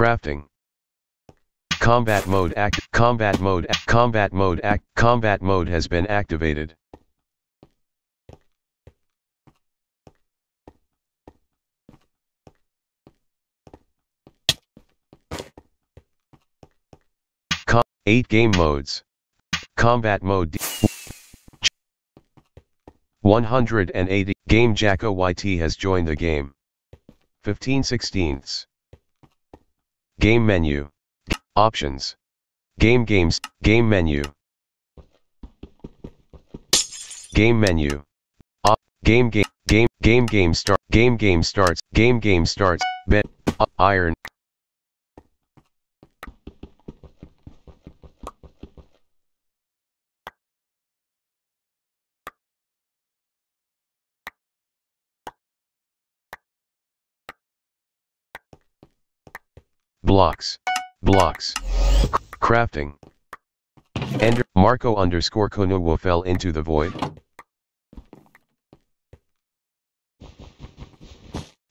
Crafting. Combat mode Combat mode has been activated. Com 8 game modes. Combat mode 180 game. Jacko YT has joined the game. 15/16. Game menu. Options. Games. Game menu. Game menu. Game starts. Bet. Iron. Blocks. Crafting. Ender. Marco_Konowo fell into the void.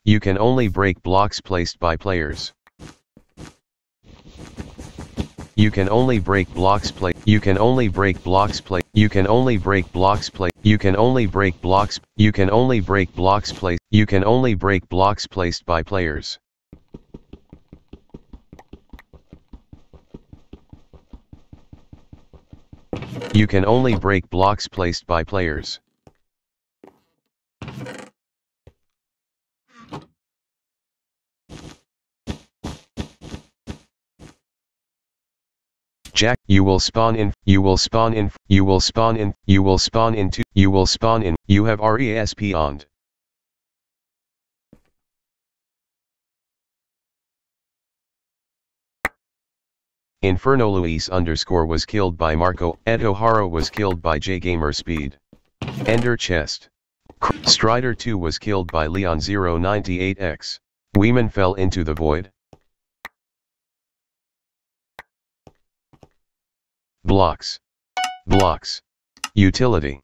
You can only break blocks placed by players. You can only break blocks placed by players. You can only break blocks placed by players. Jack, you will spawn in, you have respawned. Inferno Luis _ was killed by Marco. Edohara was killed by JGamerSpeed. Ender Chest. Strider 2 was killed by Leon 098X. Weeman fell into the void. Blocks. Utility.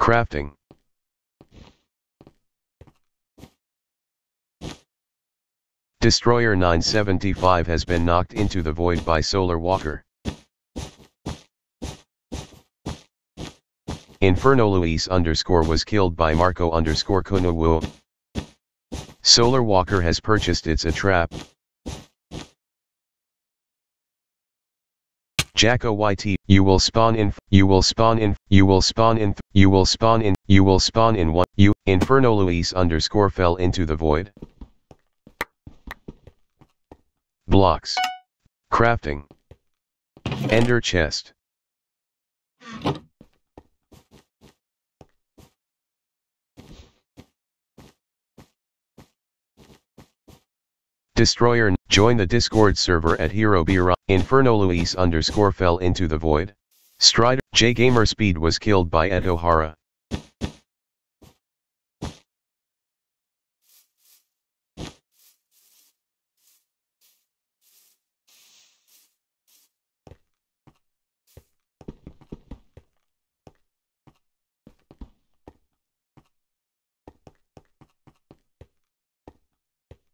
Crafting. Destroyer 975 has been knocked into the void by Solar Walker. Inferno Luis _ was killed by Marco_Konowo. Solar Walker has purchased its a trap. Jacko YT, you will spawn in one. Inferno Luis _ fell into the void. Blocks. Crafting. Ender Chest. Destroyer, join the Discord server at Hero Bira. Inferno Luis _ fell into the void. Strider, JGamerSpeed was killed by Edohara.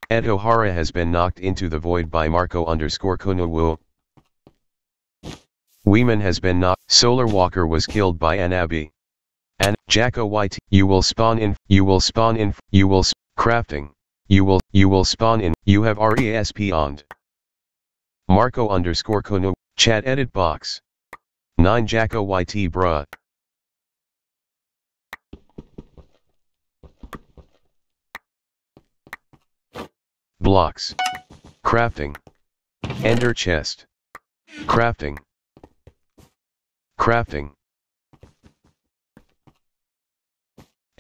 Edohara has been knocked into the void by Marco_Konowo. Weeman has been knocked. Solar Walker was killed by Anabi. Jacko YT, you will spawn in, crafting. You will spawn in, you have respawned. Marco_Konowo, chat edit box. 9 Jacko YT bruh. Blocks. Crafting. Ender Chest. Crafting.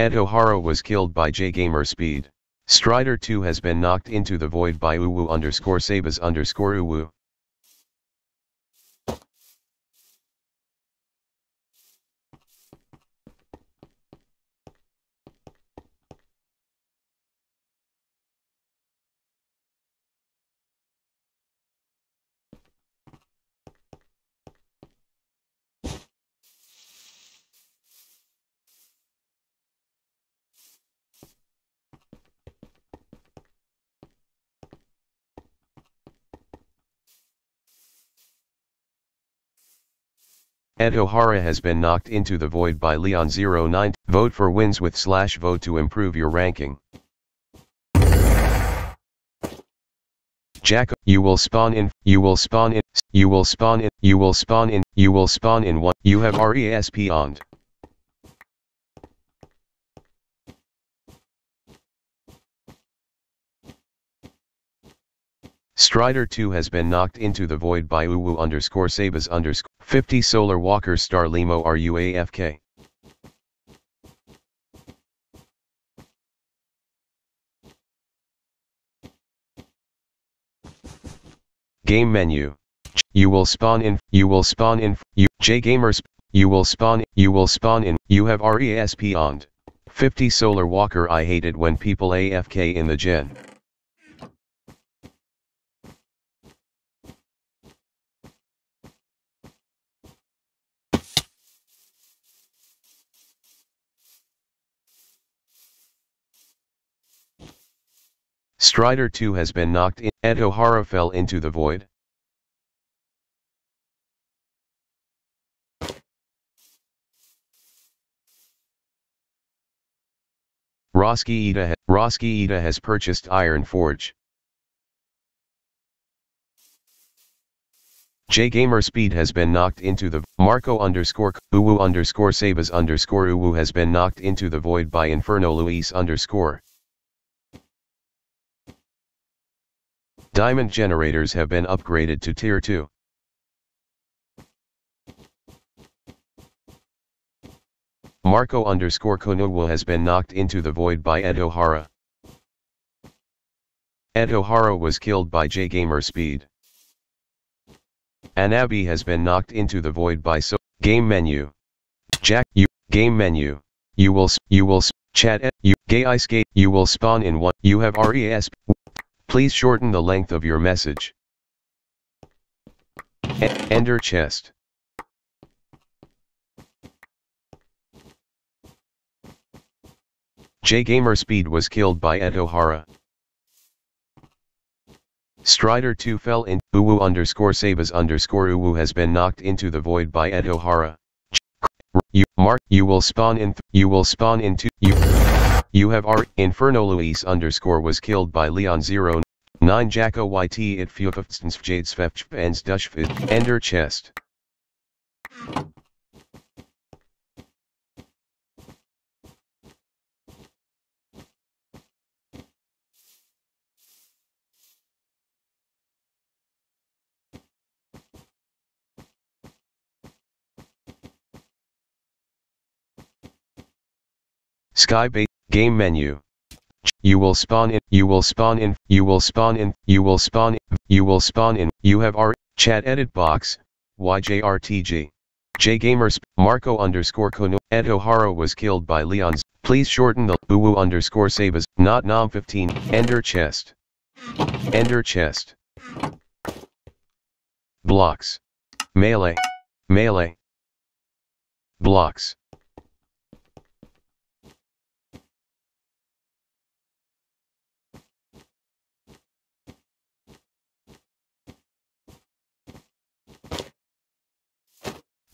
Edohara was killed by JGamerSpeed. Strider 2 has been knocked into the void by Uwu_Sabas_Uwu. Ed O'Hara has been knocked into the void by Leon09. Vote for wins with /vote to improve your ranking. Jack, you will spawn in, you will spawn in, you will spawn in, you will spawn in, you will spawn in one, you have RESP on. Strider 2 has been knocked into the void by uwu_sabas_. 50 Solar Walker Star Limo RUAFK. Game menu. You will spawn in, you will spawn in, you, JGamers, you will spawn in, you have RESP on. 50 Solar Walker. I hate it when people AFK in the gen. Strider 2 has been knocked in. Ed O'Hara fell into the void. Roski Ida has purchased Iron Forge. JGamer Speed has been knocked into the Marco_Uwu_Sabas_Uwu has been knocked into the void by Inferno Luis_. Diamond generators have been upgraded to Tier 2. Marco_Konowo has been knocked into the void by Ed O'Hara. Ed O'Hara was killed by JGamer Speed. Anabi has been knocked into the void by Game menu. Jack, you, game menu. You will chat, you, gay I skate, you will spawn in one, you have RESP. Please shorten the length of your message. Ender chest. JGamer Speed was killed by Ed O'Hara. Strider 2 fell in. Uwu_Sabas_Uwu has been knocked into the void by Ed O'Hara. You will spawn in. You will spawn in 2. You have Inferno Luis_ was killed by Leon09. Jacko YT it Fjades Dushfid. Ender chest. Skybase. Game menu. You will spawn in, you will spawn in, you will spawn in, you will spawn in, you will spawn in, you have chat edit box, YJRTG. JGamers, Marco_Kono, Ed O'Hara was killed by Leon's. Please shorten the Uwu_Sabas, not Nom 15, Ender chest. Ender chest. Blocks. Melee. Melee. Blocks.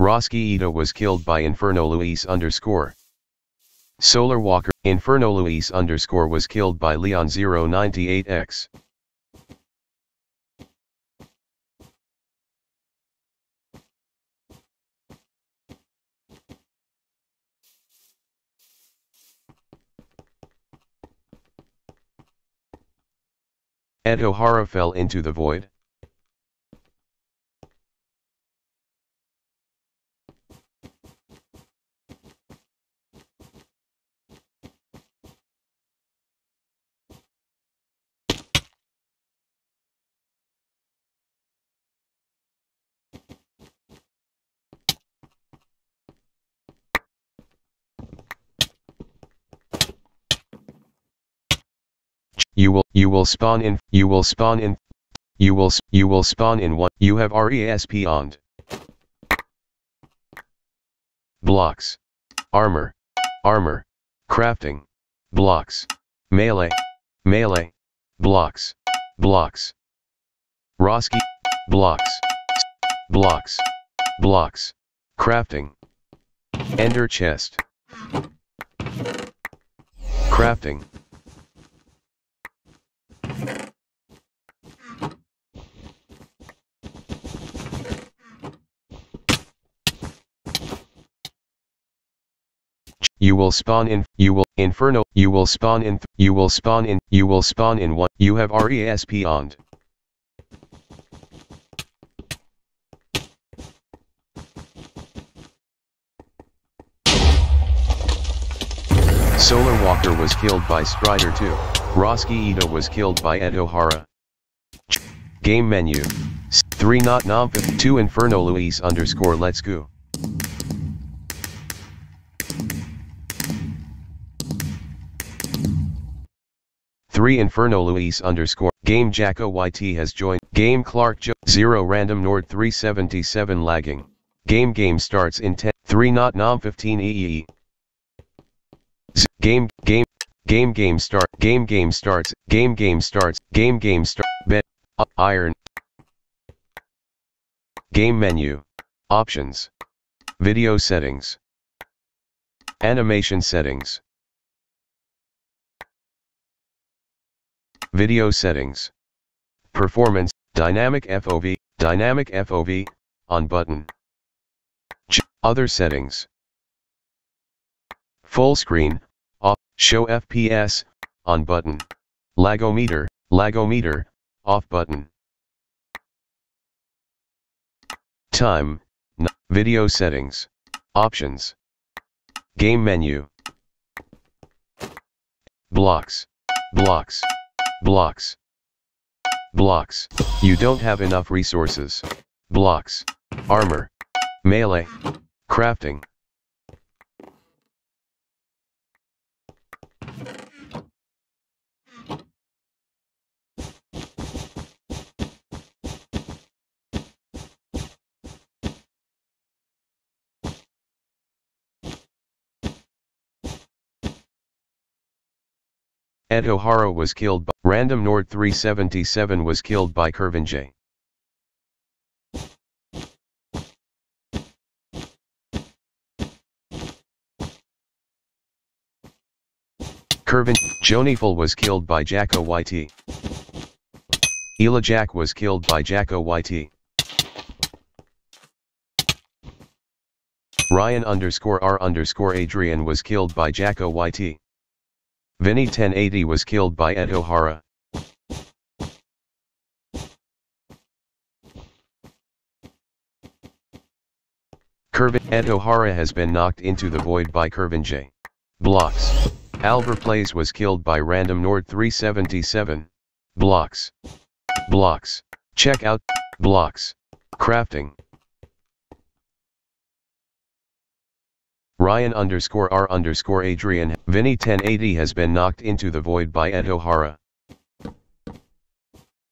Roski Ida was killed by Inferno Luis_. Solar Walker. Inferno Luis_ was killed by Leon098X. Ed O'Hara fell into the void. You will spawn in, you will spawn in, you will spawn in one, you have RESP on. Blocks. Armor. Armor. Crafting. Blocks. Melee. Melee. Blocks. Blocks. Roski. Blocks. Blocks. Blocks. Crafting. Ender chest. Crafting. You will spawn in, you will, inferno, you will spawn in, you will spawn in, you will spawn in one, you have respawned. Solar Walker was killed by Strider 2. Roski Ito was killed by Ed O'Hara. Game menu. 3 not nom 2 Inferno Luis _ let's go. Three Inferno Luis _ Game Jacko YT has joined. Game Clark Joe 0 Random Nord 377 lagging. Game starts in 10 3 not nom 15 EE. Game start bet iron. Game menu. Options. Video settings. Animation settings. Video settings. Performance, dynamic FOV, on button. Other settings. Full screen, off, show FPS, on button. Lagometer, off button. Time, video settings. Options. Game menu. Blocks. You don't have enough resources. Blocks. Armor. Melee. Crafting. Ed O'Hara was killed by Random Nord 377 was killed by Kervin J. Kervin Joniful was killed by Jacko YT. Ela Jack was killed by Jacko YT. Ryan _R_ Adrian was killed by Jacko YT. Vinny 1080 was killed by Ed O'Hara. Ed O'Hara has been knocked into the void by Kervin J. Blocks. Albert Plays was killed by Random Nord 377. Blocks. Check out. Blocks. Crafting. Ryan _R_ Adrian. Vinny 1080 has been knocked into the void by Ed O'Hara.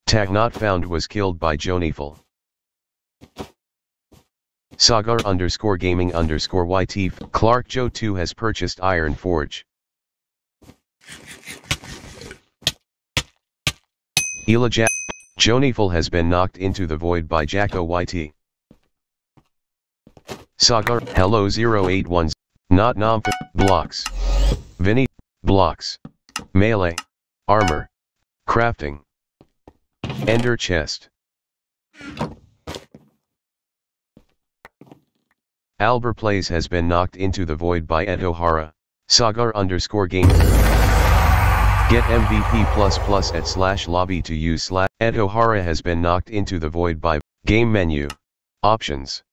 Tag Not Found was killed by Joniful. Sagar _gaming _YT. Clark Joe 2 has purchased Iron Forge. Ela Jack. Joniful has been knocked into the void by Jacko YT. Sagar. Hello 081. Not nom. Blocks. Vinny. Blocks. Melee. Armor. Crafting. Ender chest. Albert Plays has been knocked into the void by Ed O'Hara. Sagar _game. Get MVP++ at /lobby to use / Ed O'Hara has been knocked into the void by game menu. Options.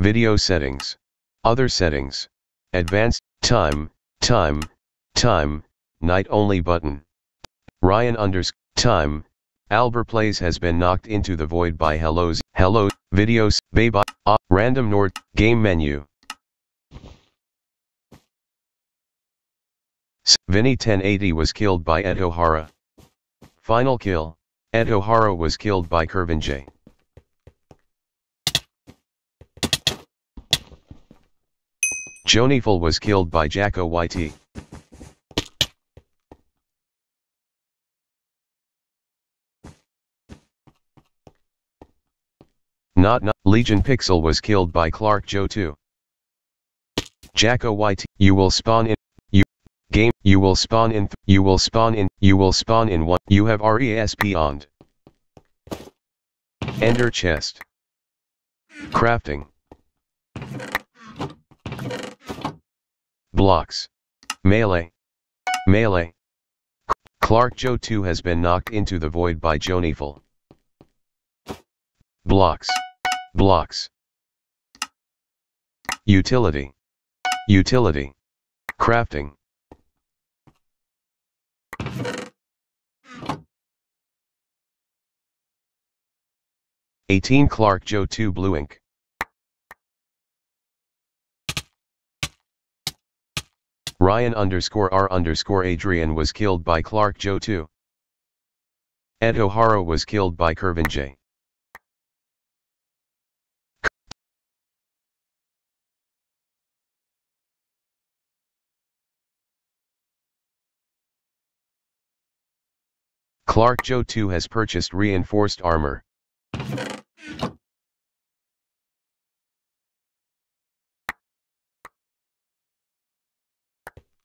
Video settings. Other settings. Advanced, time, night only button. Ryan time. Albert Plays has been knocked into the void by hello, videos, baby, Random Nord, game menu. Vinny 1080 was killed by Ed O'Hara. Final kill. Ed O'Hara was killed by Kervin J. Joniful was killed by Jacko YT. Not Legion Pixel was killed by Clark Joe 2. Jacko YT. You will spawn in. Game. You will spawn in. You will spawn in. You will spawn in one. You have respawned. Ender chest. Crafting. Blocks. Melee. Melee. Clark Joe 2 has been knocked into the void by Joneful. Blocks. Blocks. Utility. Utility. Crafting. (18) Clark Joe 2 Blue Ink. Ryan_R_Adrian was killed by Clark Joe 2. Ed O'Hara was killed by Kervin J. Clark Joe 2 has purchased reinforced armor.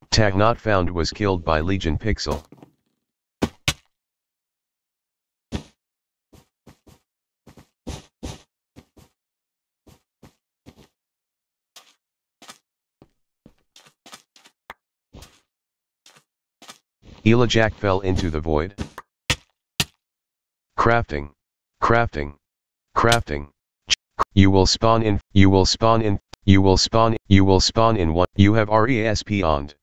Tag not found was killed by Legion Pixel. Elajack fell into the void. Crafting. Crafting. Crafting. You will spawn in. You will spawn in. You will spawn. You will spawn in one. You have respawned.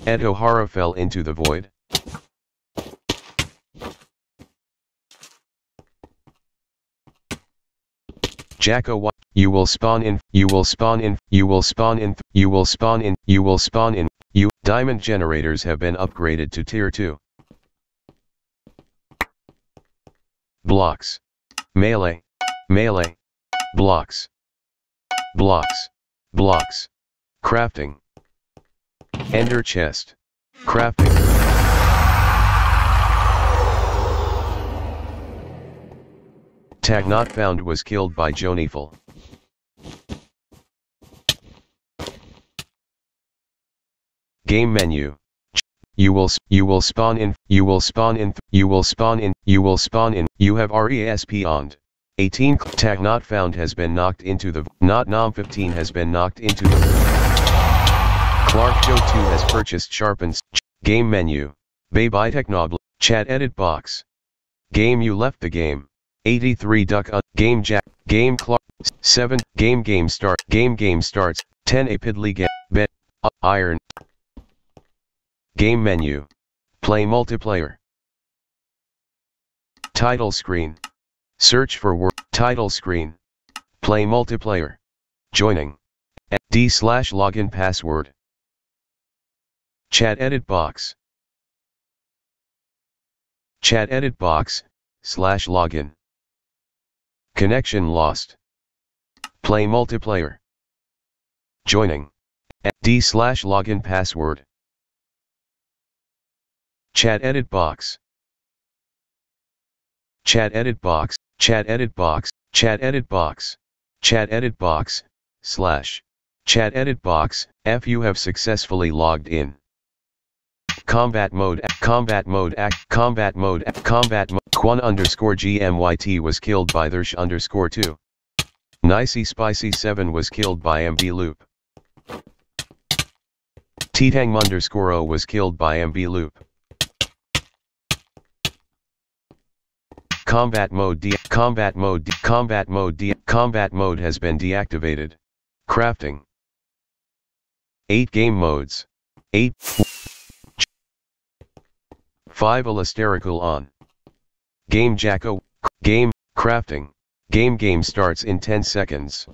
Ed O'Hara fell into the void. Jacko Y. You will spawn in. You will spawn in. You will spawn in. You will spawn in. You will spawn in. You. Diamond generators have been upgraded to tier 2. Blocks. Melee. Melee. Blocks. Blocks. Blocks. Crafting. Ender chest. Crafting. Tag not found was killed by Joneful. Game menu. You will spawn in. You will spawn in. You will spawn in. You will spawn in. You have respawned. 18 tag not found has been knocked into the not nom 15 has been knocked into the Clark Joe 2 has purchased sharpens. Game menu. Bye bye technob. Chat edit box. Game you left the game. 83 duck game jack. Game Clark 7 game start. Game starts. 10 a piddly get bet iron. Game menu. Play multiplayer. Title screen. Search for word. Title screen. Play multiplayer. Joining. D/login password. Chat edit box. Chat edit box, /login. Connection lost. Play multiplayer. Joining. D/login password. Chat edit box. Chat edit box. Chat edit box. Chat edit box. Chat edit box. / Chat edit box. If you have successfully logged in. Combat mode. Combat mode. Combat mode. Combat mode. Quan_GMYT was killed by Thersh_2. Nicey Spicy 7 was killed by MB Loop. Titang_O was killed by MB Loop. Combat mode Combat mode Combat mode Combat mode has been deactivated. Crafting. 8 game modes. 8 5 Elasterical on. Game Jacko. Game. Crafting. Game starts in 10 seconds.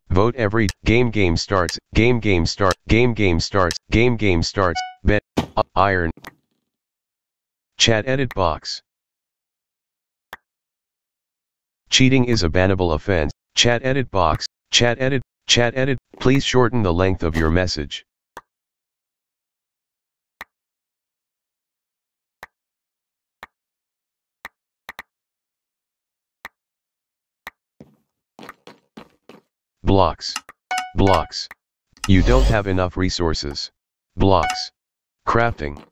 Vote every. Game starts. Game start. Game starts. Game starts. Bet. Iron. Chat edit box. Cheating is a bannable offense. Chat edit box. Chat edit. Chat edit. Please shorten the length of your message. Blocks. Blocks. You don't have enough resources. Blocks. Crafting.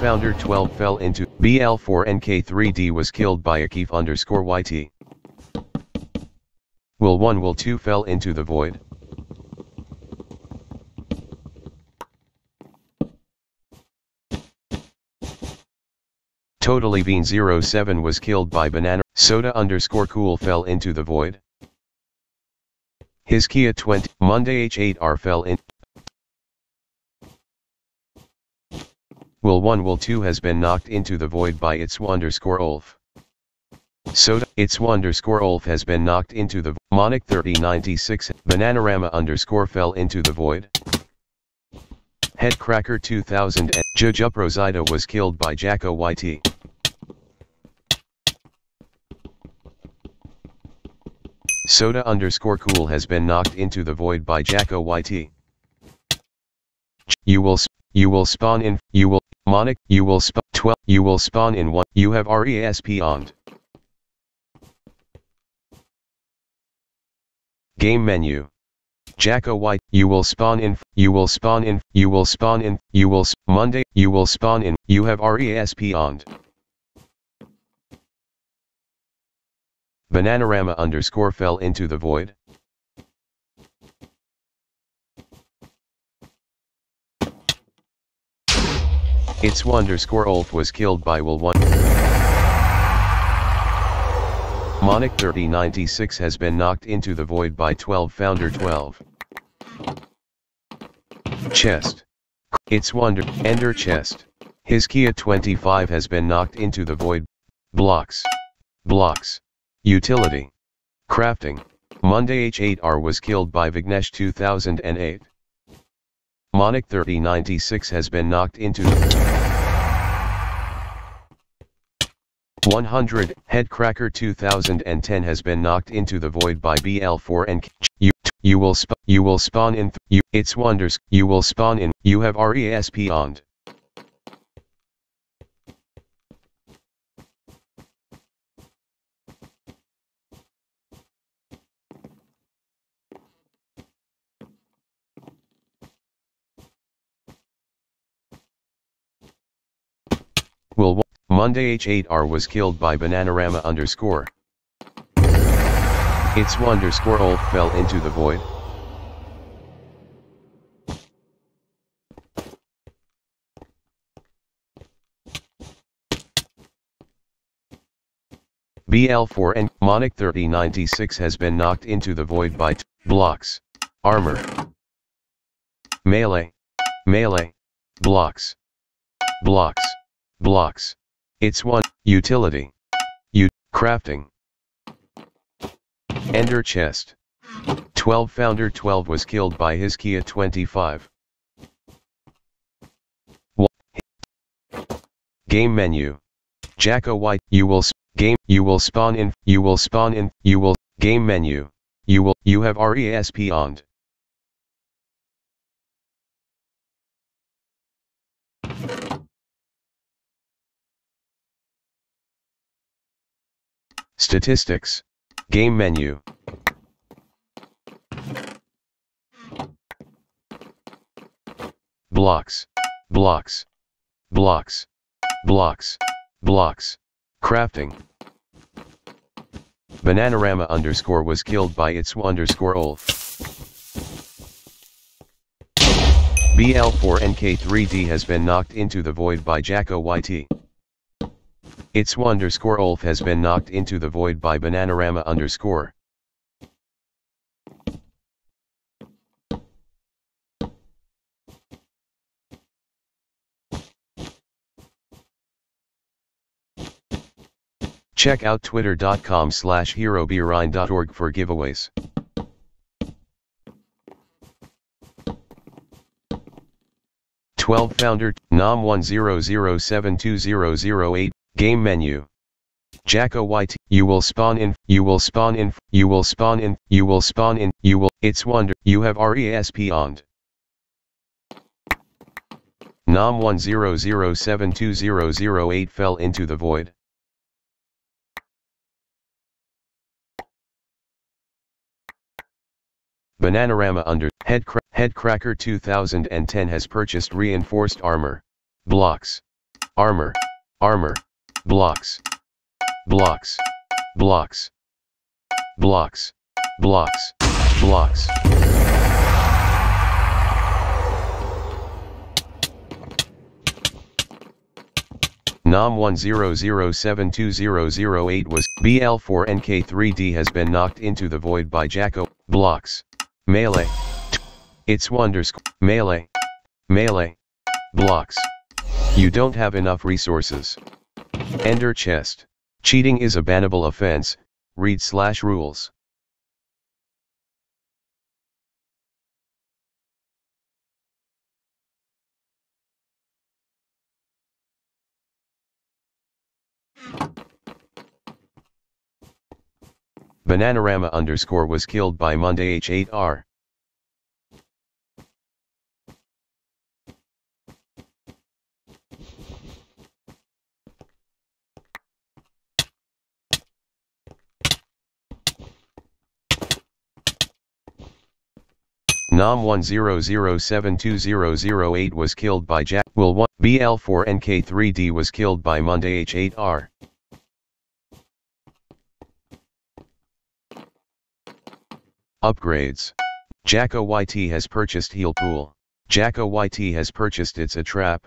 Founder 12 fell into BL4NK3D was killed by Akif_YT. Will 1 Will 2 fell into the void. Totally Bean 07 was killed by Banana. Soda_cool fell into the void. His Kia 20 Monday H8R fell in. Will 1 Will 2 has been knocked into the void by its_Ulf. Soda its_Ulf has been knocked into the Monic 3096 Bananarama_ fell into the void. Headcracker 2000 and Jujup Rosida was killed by Jacko YT. Soda_cool has been knocked into the void by Jacko YT. You will spawn in, Monic, you will spawn 12, you will spawn in 1, you have RESP on. Game menu. Jacko White, you will spawn in, you will spawn in, you will spawn in, you will, Monday, you will spawn in, you have RESP on. Bananarama_ fell into the void. Its_Ulf was killed by Will 1. Monic 3096 has been knocked into the void by Founder 12. Chest. Ender chest. His Kia 25 has been knocked into the void. Blocks. Blocks. Utility. Crafting. Monday H8R was killed by Vignesh 2008. Monic 3096 has been knocked into 100. Headcracker 2010 has been knocked into the void by BL4 and you will spawn in you will spawn in, you have RESP on. Will Monday H8R was killed by Bananarama_. Its_Ulf fell into the void. BL4 and Monic 3096 has been knocked into the void by blocks. Armor. Melee. Melee. Blocks. Blocks. Blocks. It's one. Utility. Crafting. Ender chest. Founder 12 was killed by his Kia 25. Game menu. Jacko White, you will spawn in, game menu. You have RESP on. Statistics. Game menu. Blocks. Blocks. Blocks. Blocks. Blocks. Crafting. Bananarama_ was killed by its_Ulf. BL4NK3D has been knocked into the void by Jacko YT. Its_Ulf has been knocked into the void by Bananarama_. Check out twitter.com/herobirine.org for giveaways. Founder, Nam 100720008, game menu. Jacko White, you will spawn in, it's wonder, you have RESP on. Nam 100720008 fell into the void. Bananarama under Headcracker 2010 has purchased reinforced armor. Blocks. Armor. Armor. Blocks. Blocks. Blocks. Blocks. Blocks. Blocks. NOM 100720008 was BL4NK3D has been knocked into the void by Jacko. Blocks. Melee. It's _ melee. Melee. Blocks. You don't have enough resources. Ender chest. Cheating is a bannable offense. Read/rules. Bananarama _ was killed by Monday H8R. NOM 100720008 was killed by Jack. Will 1 BL4NK3D was killed by Monday H8R. Upgrades. Jacko YT has purchased Heal Pool. Jacko YT has purchased It's a Trap.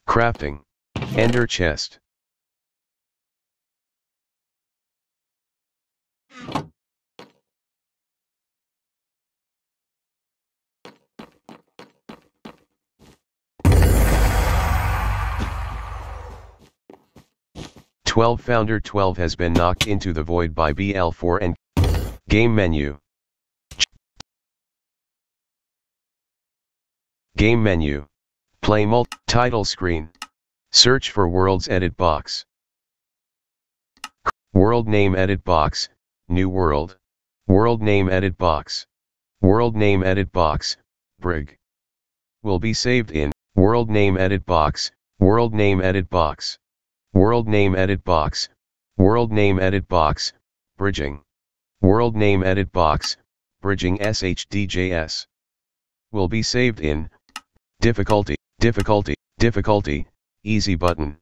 Crafting. Ender chest. Founder 12 has been knocked into the void by BL4 and Game menu. Game menu. Play title screen. Search for World's Edit box. World name edit box, New World. World name edit box. World name edit box, Brig. Will be saved in World name edit box, World name edit box. World name edit box, World name edit box, Bridging. World name edit box, Bridging SHDJS. Will be saved in Difficulty, Difficulty, Difficulty, Easy button.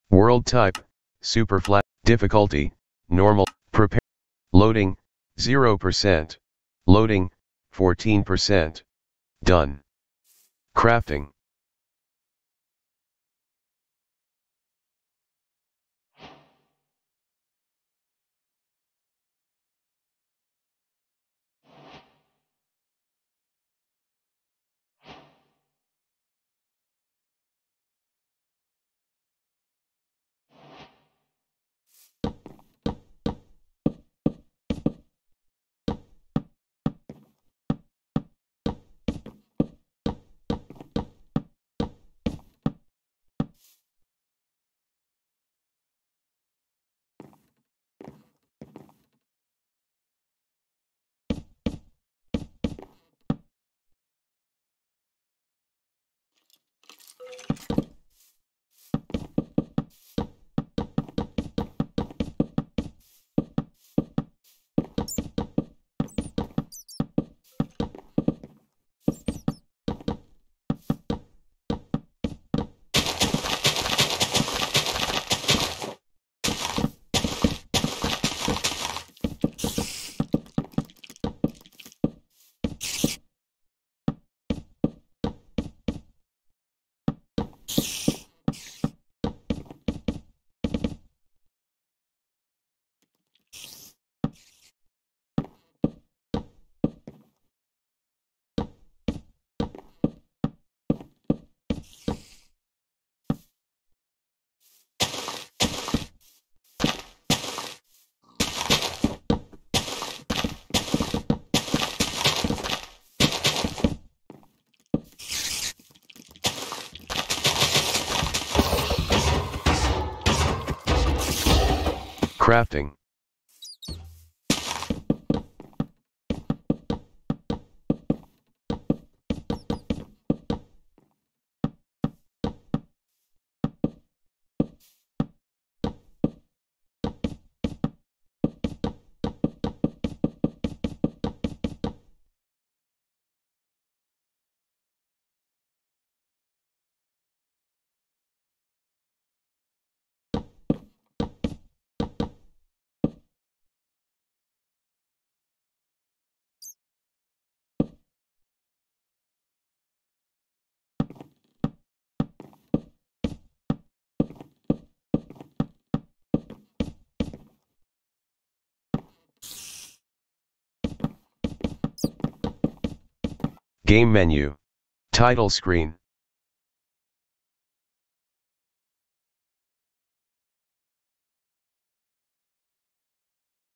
World type, Super flat, Difficulty, Normal, Prepare. Loading, 0%. Loading, 14%. Done. Crafting. Crafting. Game menu. Title screen.